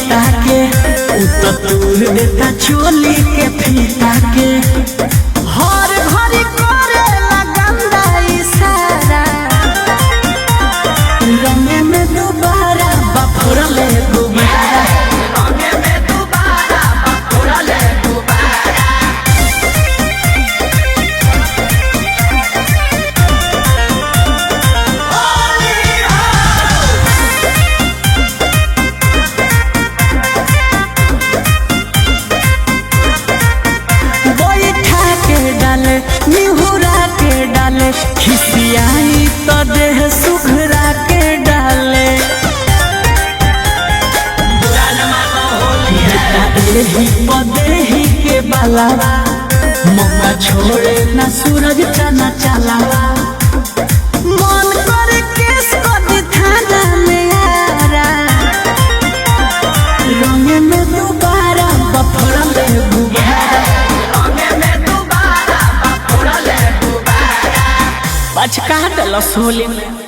ईटा के तूर देता चोली के फीता के हर घड़ी करे गंदा इशारा रंगे में दोबारा बफरले दोबारा निहुरा के डाले खिसियाई तो देह सुखरा के डाले एही पदेही के बालावा मौका छोड़े ना सूरज चना चलावा मन करे केस को दिखाना में आरा रंगे में दोबारा बफरले गुब्बारा बचका दलस होली में।